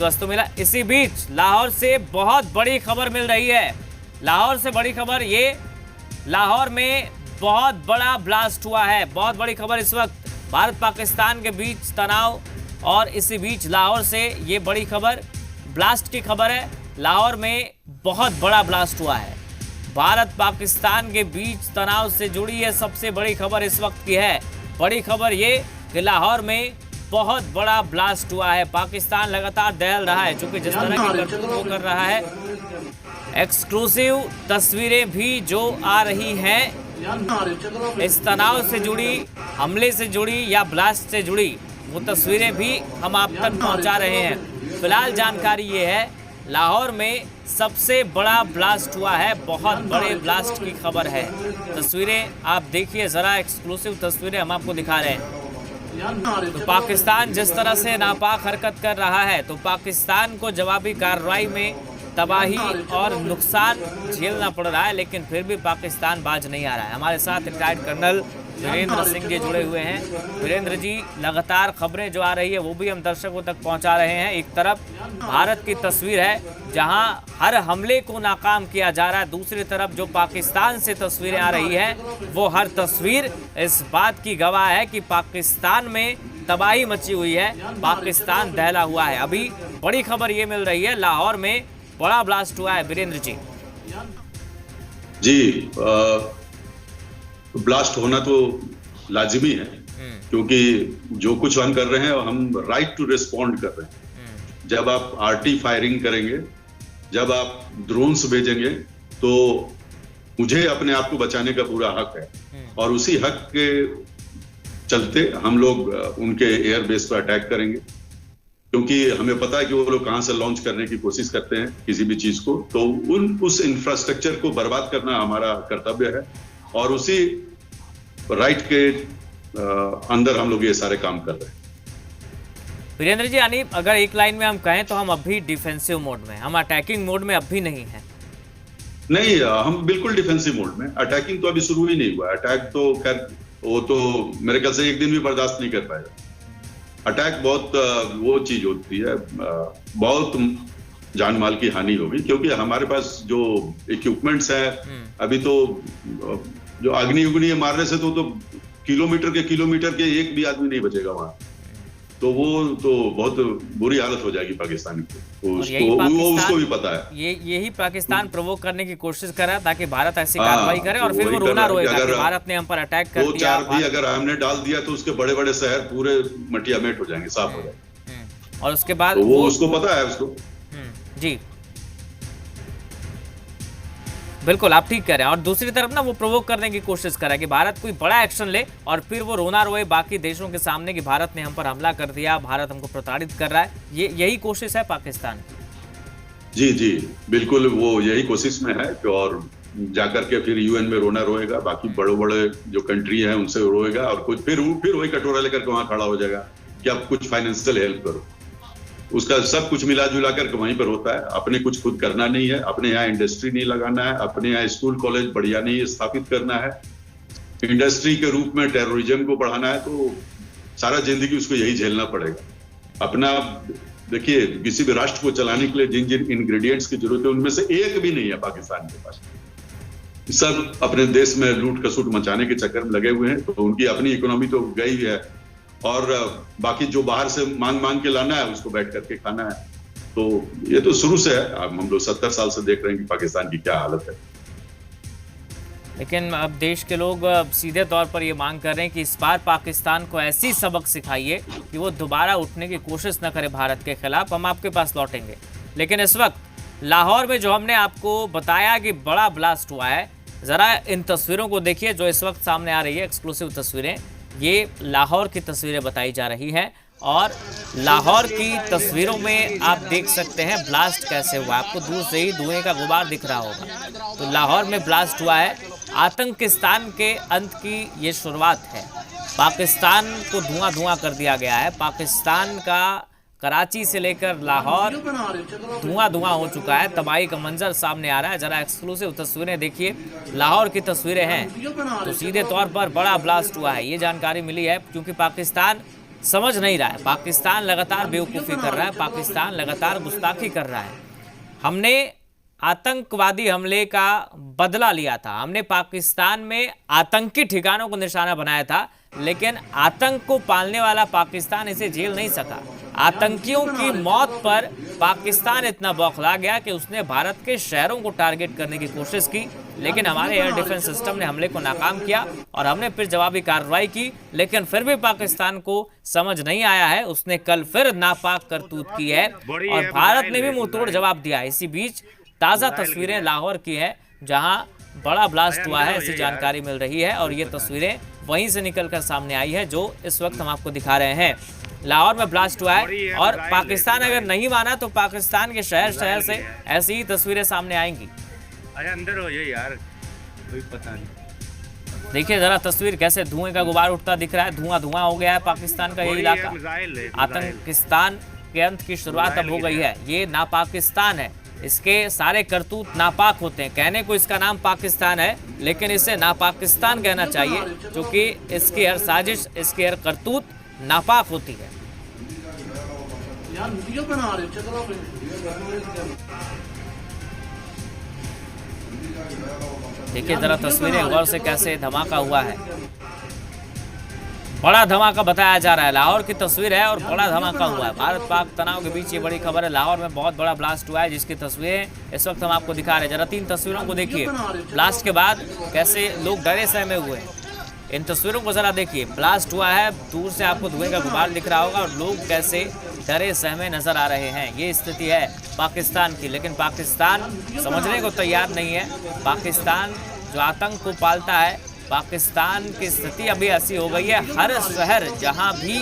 दोस्तों मिला। इसी बीच लाहौर से बहुत बड़ी खबर मिल रही है। लाहौर से बड़ी खबर ये, लाहौर में बहुत बड़ा ब्लास्ट हुआ है। बहुत बड़ी खबर इस वक्त भारत पाकिस्तान के बीच तनाव, और इसी बीच लाहौर से ये बड़ी खबर ब्लास्ट की खबर है। लाहौर में बहुत बड़ा ब्लास्ट हुआ है। भारत पाकिस्तान के बीच तनाव से जुड़ी ये सबसे बड़ी खबर इस वक्त की है। बड़ी खबर ये कि लाहौर में बहुत बड़ा ब्लास्ट हुआ है। पाकिस्तान लगातार दहल रहा है, चूंकि जिस तरह की करतूत वो कर रहा है। एक्सक्लूसिव तस्वीरें भी जो आ रही हैं इस तनाव से जुड़ी, हमले से जुड़ी या ब्लास्ट से जुड़ी, वो तस्वीरें भी हम आप तक पहुंचा रहे हैं। फिलहाल जानकारी ये है, लाहौर में सबसे बड़ा ब्लास्ट हुआ है। बहुत बड़े ब्लास्ट की खबर है। तस्वीरें आप देखिए जरा, एक्सक्लूसिव तस्वीरें हम आपको दिखा रहे हैं। तो पाकिस्तान जिस तरह से नापाक हरकत कर रहा है, तो पाकिस्तान को जवाबी कार्रवाई में तबाही और नुकसान झेलना पड़ रहा है, लेकिन फिर भी पाकिस्तान बाज नहीं आ रहा है। हमारे साथ रिटायर्ड कर्नल वीरेंद्र सिंह जी जुड़े हुए हैं। वीरेंद्र जी, लगातार खबरें जो आ रही है वो भी हम दर्शकों तक पहुंचा रहे हैं। एक तरफ भारत की तस्वीर है जहां हर हमले को नाकाम किया जा रहा है, दूसरी तरफ जो पाकिस्तान से तस्वीरें आ रही हैं वो हर तस्वीर इस बात की गवाह है कि पाकिस्तान में तबाही मची हुई है, पाकिस्तान दहला हुआ है। अभी बड़ी खबर ये मिल रही है, लाहौर में बड़ा ब्लास्ट हुआ है। वीरेंद्र जी ब्लास्ट होना तो लाजिमी है, क्योंकि जो कुछ हम कर रहे हैं हम राइट टू रिस्पॉन्ड कर रहे हैं। जब आप आरटी फायरिंग करेंगे, जब आप ड्रोन्स भेजेंगे, तो मुझे अपने आप को बचाने का पूरा हक है, और उसी हक के चलते हम लोग उनके एयर बेस पर अटैक करेंगे, क्योंकि हमें पता है कि वो लोग कहां से लॉन्च करने की कोशिश करते हैं किसी भी चीज को। तो उस इंफ्रास्ट्रक्चर को बर्बाद करना हमारा कर्तव्य है, और उसी राइट के अंदर हम लोग ये सारे काम कर रहे हैं। वीरेंद्र जी, यानी अगर एक लाइन में हम कहें तो हम अभी डिफेंसिव मोड में, हम अटैकिंग मोड में अभी नहीं हैं। नहीं, हम बिल्कुल डिफेंसिव मोड में। अटैकिंग तो अभी शुरू ही नहीं हुआ। अटैक तो खैर वो तो मेरे ख्याल से एक दिन भी बर्दाश्त नहीं कर पाएगा। अटैक बहुत वो चीज होती है, बहुत जान माल की हानि होगी, क्योंकि हमारे पास जो इक्विपमेंट्स है, अभी तो जो अग्नि मारने से तो किलोमीटर के एक भी आदमी नहीं बचेगा वहां। तो वो तो बहुत बुरी हालत हो जाएगी पाकिस्तान की, उसको भी पता है। यही पाकिस्तान प्रोवोक करने की कोशिश कर रहा है ताकि भारत ऐसी कार्रवाई करे, और फिर वो रोना रोएगा कि भारत ने हम पर अटैक कर दिया। 2-4 भी अगर हमने डाल दिया तो उसके बड़े बड़े शहर पूरे मटियामेट हो जाएंगे, साफ हो जाएंगे। और उसके बाद तो वो उसको पता है उसको। जी बिल्कुल, आप ठीक कह रहे हैं। और दूसरी तरफ ना वो प्रोवोक करने की कोशिश कर रहा है कि भारत कोई बड़ा एक्शन ले, और फिर वो रोना रोए बाकी देशों के सामने कि भारत ने हम पर हमला कर दिया, भारत हमको प्रताड़ित कर रहा है। यही कोशिश है पाकिस्तान की। जी बिल्कुल, वो यही कोशिश में है, और जाकर के फिर यूएन में रोना रोएगा, बाकी बड़े बड़े जो कंट्री है उनसे रोएगा, और कुछ फिर वही कटोरा लेकर के वहां खड़ा हो जाएगा कि आप कुछ फाइनेंशियल हेल्प करो। उसका सब कुछ मिला जुला कर वहीं पर होता है। अपने कुछ खुद करना नहीं है, अपने यहाँ इंडस्ट्री नहीं लगाना है, अपने यहाँ स्कूल कॉलेज बढ़िया नहीं स्थापित करना है, इंडस्ट्री के रूप में टेररिज्म को बढ़ाना है, तो सारा जिंदगी उसको यही झेलना पड़ेगा। अपना देखिए, किसी भी राष्ट्र को चलाने के लिए जिन जिन इंग्रेडिएंट्स की जरूरत है उनमें से एक भी नहीं है पाकिस्तान के पास। सब अपने देश में लूट खसूट मचाने के चक्कर में लगे हुए हैं, तो उनकी अपनी इकोनॉमी तो गई है, और बाकी जो बाहर से मांग के लाना है उसको बैठ करके खाना है। तो ये तो शुरू से है, हम लोग 70 साल से देख रहे हैं कि पाकिस्तान की क्या हालत है। लेकिन अब देश के लोग सीधे तौर पर ये मांग कर रहे हैं कि इस बार पाकिस्तान को ऐसी सबक सिखाइए कि वो दोबारा उठने की कोशिश न करे भारत के खिलाफ। हम आपके पास लौटेंगे, लेकिन इस वक्त लाहौर में जो हमने आपको बताया कि बड़ा ब्लास्ट हुआ है, जरा इन तस्वीरों को देखिए जो इस वक्त सामने आ रही है। एक्सक्लूसिव तस्वीरें, ये लाहौर की तस्वीरें बताई जा रही हैं, और लाहौर की तस्वीरों में आप देख सकते हैं ब्लास्ट कैसे हुआ। आपको दूर से ही धुएं का गुबार दिख रहा होगा। तो लाहौर में ब्लास्ट हुआ है। आतंकिस्तान के अंत की ये शुरुआत है। पाकिस्तान को धुआं कर दिया गया है। पाकिस्तान का कराची से लेकर लाहौर धुआं हो चुका है। तबाही का मंजर सामने आ रहा है। जरा एक्सक्लूसिव तस्वीरें देखिए, लाहौर की तस्वीरें हैं। तो सीधे तौर पर बड़ा ब्लास्ट हुआ है, ये जानकारी मिली है, क्योंकि पाकिस्तान समझ नहीं रहा है। पाकिस्तान लगातार बेवकूफ़ी कर रहा है, पाकिस्तान लगातार गुस्ताखी कर रहा है। हमने आतंकवादी हमले का बदला लिया था, हमने पाकिस्तान में आतंकी ठिकानों को निशाना बनाया था, लेकिन आतंक को पालने वाला पाकिस्तान इसे झेल नहीं सका। आतंकियों की मौत पर पाकिस्तान इतना बौखला गया कि उसने भारत के शहरों को टारगेट करने की कोशिश की, लेकिन हमारे एयर डिफेंस सिस्टम ने हमले को नाकाम किया और हमने फिर जवाबी कार्रवाई की। लेकिन फिर भी पाकिस्तान को समझ नहीं आया है, उसने कल फिर नापाक करतूत की है और भारत ने भी मुंहतोड़ जवाब दिया। इसी बीच ताज़ा तस्वीरें लाहौर की है, जहां बड़ा ब्लास्ट हुआ है, ऐसी जानकारी मिल रही है और ये तस्वीरें वहीं से निकलकर सामने आई है जो इस वक्त हम आपको दिखा रहे हैं। लाहौर में ब्लास्ट हुआ है और पाकिस्तान अगर नहीं माना तो पाकिस्तान के शहर शहर से ऐसी ही तस्वीरें सामने आएंगी। अरे अंदर हो जाए यार, कोई पता नहीं। देखिए जरा तस्वीर, कैसे धुएं का गुबार उठता दिख रहा है, धुआं धुआं हो गया है पाकिस्तान का ये इलाका। आतंकिस्तान के अंत की शुरुआत अब हो गई है। ये नापाकिस्तान है, इसके सारे करतूत नापाक होते हैं। कहने को इसका नाम पाकिस्तान है, लेकिन इसे नापाकिस्तान कहना चाहिए, क्योंकि इसकी हर साजिश, इसके हर करतूत नापाक होती है। देखिए जरा तस्वीरें गौर से, कैसे धमाका हुआ है। बड़ा धमाका बताया जा रहा है, लाहौर की तस्वीर है और बड़ा धमाका हुआ है। भारत पाक तनाव के बीच ये बड़ी खबर है। लाहौर में बहुत बड़ा ब्लास्ट हुआ है, जिसकी तस्वीरें इस वक्त हम आपको दिखा रहे हैं। जरा 3 तस्वीरों को देखिए। ब्लास्ट के बाद कैसे लोग डरे सहमे हुए हैं, इन तस्वीरों को जरा देखिए। ब्लास्ट हुआ है, दूर से आपको धुएं का गुबार दिख रहा होगा और लोग कैसे डरे सहमे नजर आ रहे हैं। ये स्थिति है पाकिस्तान की, लेकिन पाकिस्तान समझने को तैयार नहीं है। पाकिस्तान जो आतंक को पालता है, पाकिस्तान की स्थिति अभी ऐसी हो गई है, हर शहर जहां भी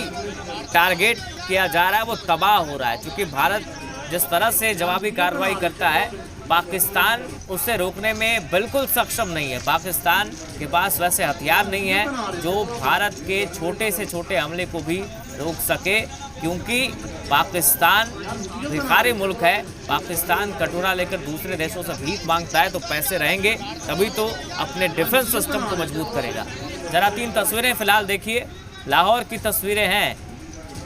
टारगेट किया जा रहा है वो तबाह हो रहा है। क्योंकि भारत जिस तरह से जवाबी कार्रवाई करता है, पाकिस्तान उसे रोकने में बिल्कुल सक्षम नहीं है। पाकिस्तान के पास वैसे हथियार नहीं है जो भारत के छोटे से छोटे हमले को भी रोक सके, क्योंकि पाकिस्तान भिखारी मुल्क है। पाकिस्तान कटोरा लेकर दूसरे देशों से भीख मांगता है, तो पैसे रहेंगे तभी तो अपने डिफेंस सिस्टम को मजबूत करेगा। जरा 3 तस्वीरें फिलहाल देखिए, लाहौर की तस्वीरें हैं।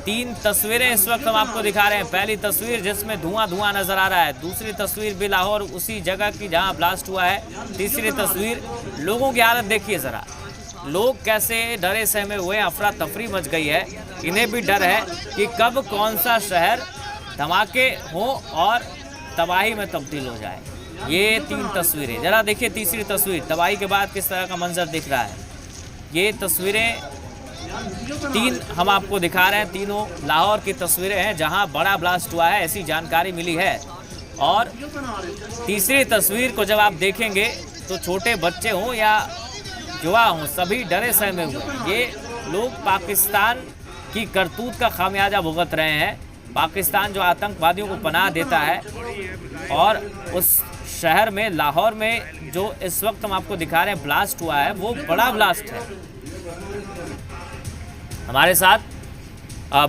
3 तस्वीरें इस वक्त हम आपको दिखा रहे हैं। पहली तस्वीर जिसमें धुआं धुआं नजर आ रहा है, दूसरी तस्वीर भी लाहौर उसी जगह की जहां ब्लास्ट हुआ है, तीसरी तस्वीर लोगों की हालत देखिए जरा। लोग कैसे डरे सहमे हुए, अफरा तफरी मच गई है। इन्हें भी डर है कि कब कौन सा शहर धमाके हों और तबाही में तब्दील हो जाए। ये 3 तस्वीरें, जरा देखिए तीसरी तस्वीर, तबाही के बाद किस तरह का मंजर दिख रहा है। ये तस्वीरें 3 हम आपको दिखा रहे हैं, तीनों लाहौर की तस्वीरें हैं जहां बड़ा ब्लास्ट हुआ है, ऐसी जानकारी मिली है। और तीसरी तस्वीर को जब आप देखेंगे तो छोटे बच्चे हों या युवा हों, सभी डरे सहमे हुए। ये लोग पाकिस्तान की करतूत का खामियाजा भुगत रहे हैं। पाकिस्तान जो आतंकवादियों को पनाह देता है, और उस शहर में, लाहौर में जो इस वक्त हम आपको दिखा रहे हैं ब्लास्ट हुआ है, वो बड़ा ब्लास्ट है। हमारे साथ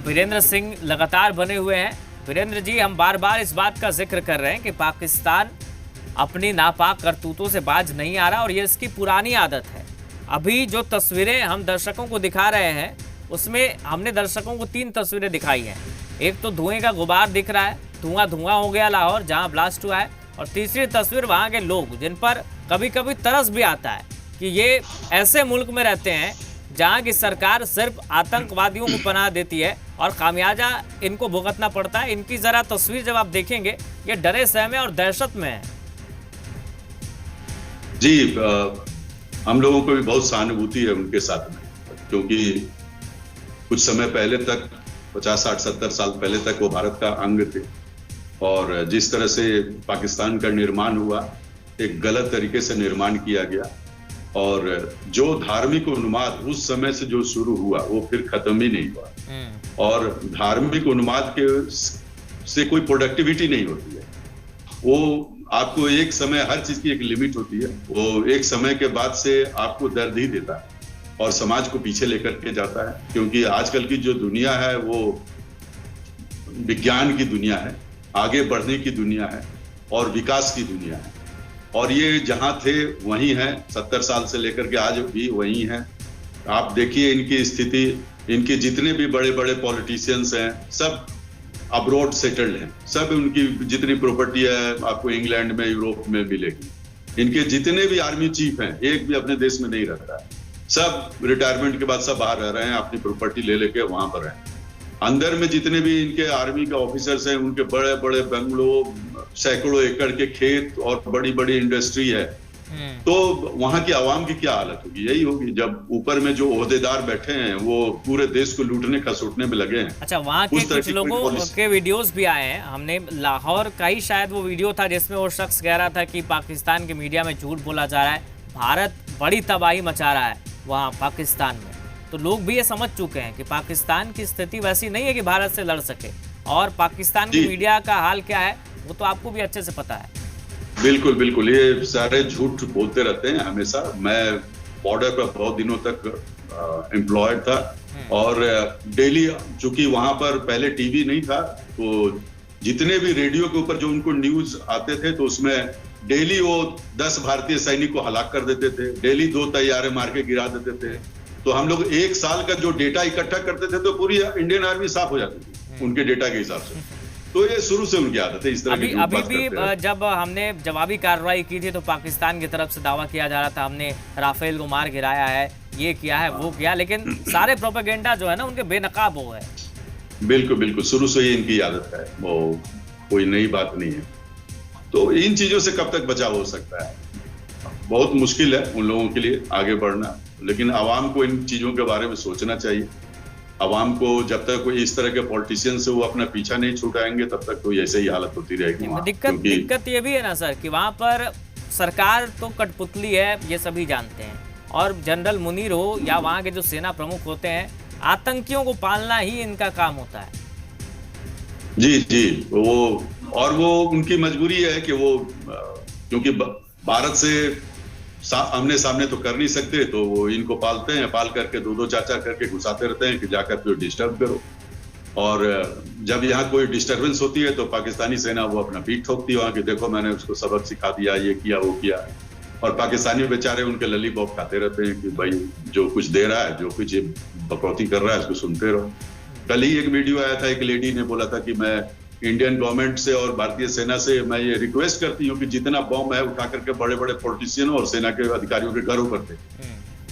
वीरेंद्र सिंह लगातार बने हुए हैं। वीरेंद्र जी, हम बार बार इस बात का जिक्र कर रहे हैं कि पाकिस्तान अपनी नापाक करतूतों से बाज नहीं आ रहा और ये इसकी पुरानी आदत है। अभी जो तस्वीरें हम दर्शकों को दिखा रहे हैं, उसमें हमने दर्शकों को 3 तस्वीरें दिखाई हैं। एक तो धुएं का गुबार दिख रहा है, धुआं धुआं हो गया लाहौर जहां ब्लास्ट हुआ है, और तीसरी तस्वीर वहां के लोग, जिन पर कभी कभी तरस भी आता है कि ये ऐसे मुल्क में रहते हैं जहां की सरकार सिर्फ आतंकवादियों को पनाह देती है और खामियाजा इनको भुगतना पड़ता है। इनकी जरा तस्वीर जब आप देखेंगे, ये डरे सहमे और दहशत में है। जी, हम लोगों को भी बहुत सहानुभूति है उनके साथ में, क्योंकि कुछ समय पहले तक, 50, 60, 70 साल पहले तक वो भारत का अंग थे, और जिस तरह से पाकिस्तान का निर्माण हुआ, एक गलत तरीके से निर्माण किया गया, और जो धार्मिक उन्माद उस समय से जो शुरू हुआ वो फिर खत्म ही नहीं हुआ। और धार्मिक उन्माद के से कोई प्रोडक्टिविटी नहीं होती है। वो आपको एक समय, हर चीज की एक लिमिट होती है, वो एक समय के बाद से आपको दर्द ही देता है और समाज को पीछे लेकर के जाता है। क्योंकि आजकल की जो दुनिया है वो विज्ञान की दुनिया है, आगे बढ़ने की दुनिया है और विकास की दुनिया है, और ये जहां थे वहीं हैं। 70 साल से लेकर के आज भी वहीं हैं। आप देखिए इनकी स्थिति इनके जितने भी बड़े बड़े पॉलिटिशियंस हैं सब अब्रॉड सेटल्ड हैं, सब उनकी जितनी प्रॉपर्टी है आपको इंग्लैंड में यूरोप में मिलेगी। इनके जितने भी आर्मी चीफ हैं एक भी अपने देश में नहीं रहता है, सब रिटायरमेंट के बाद सब बाहर रह रहे हैं, अपनी प्रॉपर्टी ले लेके वहां पर हैं। अंदर में जितने भी इनके आर्मी के ऑफिसर्स हैं उनके बड़े बड़े बंगलो, सैकड़ों एकड़ के खेत और बड़ी बड़ी इंडस्ट्री है। तो वहां की आवाम की क्या हालत होगी? यही होगी जब ऊपर में जो ओहदेदार बैठे हैं वो पूरे देश को लूटने खसोटने में लगे हैं। अच्छा, वहाँ के कुछ लोगों के वीडियोस भी आए हैं, हमने लाहौर का ही शायद वो वीडियो था जिसमें वो शख्स कह रहा था कि पाकिस्तान के मीडिया में झूठ बोला जा रहा है, भारत बड़ी तबाही मचा रहा है वहाँ पाकिस्तान में। तो लोग भी ये समझ चुके हैं कि पाकिस्तान की स्थिति वैसी नहीं है कि भारत से लड़ सके, और पाकिस्तान की मीडिया का हाल क्या है वो तो आपको भी अच्छे से पता है। बिल्कुल बिल्कुल, ये सारे झूठ बोलते रहते हैं हमेशा। मैं बॉर्डर पर बहुत दिनों तक एम्प्लॉयड था और डेली, चूंकि वहां पर पहले टीवी नहीं था, तो जितने भी रेडियो के ऊपर जो उनको न्यूज आते थे तो उसमें डेली वो 10 भारतीय सैनिक को हलाक कर देते थे, डेली 2 तैयारे मार के गिरा देते थे। तो हम लोग एक साल का जो डेटा इकट्ठा करते थे तो पूरी इंडियन आर्मी साफ हो जाती थी उनके डेटा के हिसाब से। तो ये शुरू से उनकी आदत है इस तरह की। अभी भी जब हमने जवाबी कार्रवाई की थी तो पाकिस्तान की तरफ से दावा किया जा रहा था हमने राफेल को मार गिराया है, ये किया है, वो किया, लेकिन सारे प्रोपेगेंडा जो है ना उनके बेनकाब हो गए। बिल्कुल बिल्कुल, शुरू से ही इनकी आदत है, वो कोई नई बात नहीं है। तो इन चीजों से कब तक बचाव हो सकता है? बहुत मुश्किल है उन लोगों के लिए आगे बढ़ना, लेकिन आवाम को इन चीजों के बारे में सोचना चाहिए। आवाम को जब तक कोई इस तरह के पॉलिटिशियन से वो अपना पीछा नहीं छुड़ाएंगे तब तक तो ऐसे ही हालत होती रहेगी। दिक्कत ये भी है ना सर कि वहाँ पर सरकार तो कठपुतली है, ये सभी जानते हैं, और जनरल मुनीर हो या वहाँ के जो सेना प्रमुख होते हैं, आतंकियों को पालना ही इनका काम होता है। जी जी, वो उनकी मजबूरी है कि वो, क्योंकि भारत से आमने सामने तो कर नहीं सकते, तो वो इनको पालते हैं, पाल करके 2-2 4-4 करके घुसाते रहते हैं कि जाकर फिर डिस्टर्ब करो। और जब यहाँ कोई डिस्टर्बेंस होती है तो पाकिस्तानी सेना वो अपना पीठ ठोकती है वहाँ की, देखो मैंने उसको सबक सिखा दिया, ये किया वो किया। और पाकिस्तानी बेचारे उनके ललीपॉप खाते रहते हैं कि भाई जो कुछ दे रहा है, जो कुछ बकौती कर रहा है उसको सुनते रहो। कल ही एक वीडियो आया था, एक लेडी ने बोला था कि मैं इंडियन गवर्नमेंट से और भारतीय सेना से मैं ये रिक्वेस्ट करती हूँ कि जितना बॉम्ब है उठा करके बड़े बड़े पॉलिटिशियनों और सेना के अधिकारियों के घरों पर दे।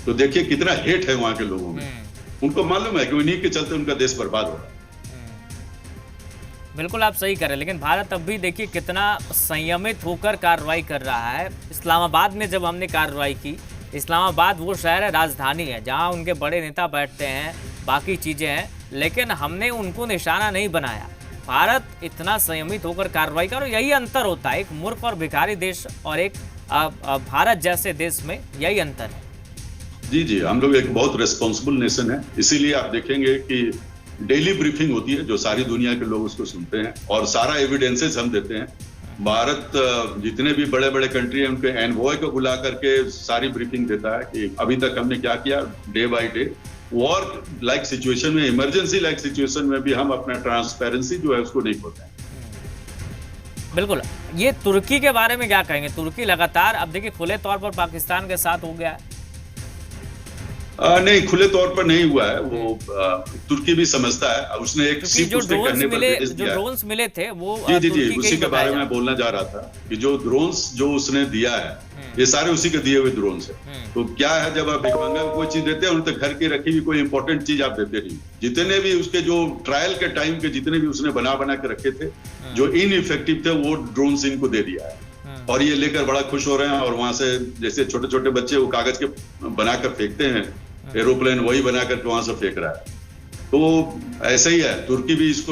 तो देखिए कितना हेट है वहां के लोगों में, उनको मालूम है कि उन्हीं के चलते उनका देश बर्बाद हो रहा है। बिल्कुल आप सही कर रहे हैं, लेकिन भारत अब भी देखिए कितना संयमित होकर कार्रवाई कर रहा है। इस्लामाबाद में जब हमने कार्रवाई की, इस्लामाबाद वो शहर है, राजधानी है, जहाँ उनके बड़े नेता बैठते हैं, बाकी चीजें हैं, लेकिन हमने उनको निशाना नहीं बनाया। भारत इतना संयमित होकर कार्रवाई कर, यही अंतर होता है एक मूर्ख और भिखारी देश और एक भारत जैसे देश में, यही अंतर है। जी जी, हम लोग एक बहुत रिस्पॉन्सिबल नेशन है, इसीलिए आप देखेंगे कि डेली ब्रीफिंग होती है जो सारी दुनिया के लोग उसको सुनते हैं और सारा एविडेंसेस हम देते हैं। भारत जितने भी बड़े बड़े कंट्री है उनके एनवॉय को बुला करके सारी ब्रीफिंग देता है कि अभी तक हमने क्या किया। Day by day war like situation में, इमरजेंसी लाइक सिचुएशन में भी हम अपना ट्रांसपेरेंसी जो है उसको नहीं खोते हैं। बिल्कुल। ये तुर्की के बारे में क्या कहेंगे? तुर्की लगातार अब देखिए खुले तौर पर पाकिस्तान के साथ हो गया है। नहीं, खुले तौर पर नहीं हुआ है, वो तुर्की भी समझता है। उसने एक जो ड्रोन्स मिले थे वो जी उसी के बारे में बोलना जा रहा था कि जो ड्रोन्स जो उसने दिया है ये सारे उसी के दिए हुए ड्रोन्स है। तो क्या है, जब आप भिखमंगा को कोई चीज देते हैं उन तक घर की रखी हुई कोई इंपॉर्टेंट चीज आप देते नहीं। जितने भी उसके जो ट्रायल के टाइम के जितने भी उसने बना के रखे थे जो इनइफेक्टिव थे वो ड्रोन्स इनको दे दिया है और ये लेकर बड़ा खुश हो रहे हैं। और वहां से जैसे छोटे छोटे बच्चे वो कागज के बनाकर फेंकते हैं एरोप्लेन, वही बनाकर वहां से फेंक रहा है। तो ऐसा ही है, तुर्की भी इसको